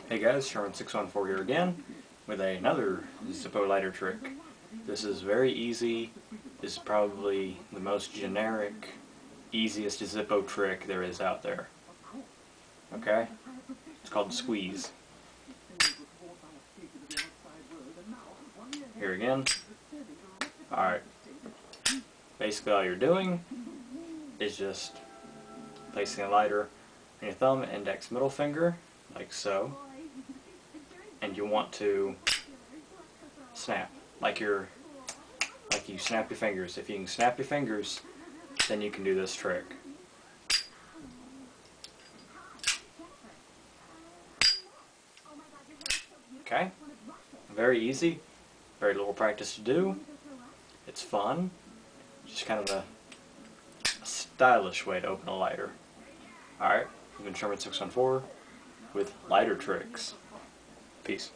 Hey guys, Sherman614 here again with another Zippo lighter trick. This is very easy. This is probably the most generic, easiest Zippo trick there is out there. Okay? It's called squeeze. Here again. Alright. Basically all you're doing is just placing a lighter on your thumb, index, middle finger, like so. And you want to snap, like you snap your fingers. If you can snap your fingers, then you can do this trick. Okay? Very easy, very little practice to do. It's fun, just kind of a stylish way to open a lighter. Alright, I've been Sherman614 with lighter tricks. Peace.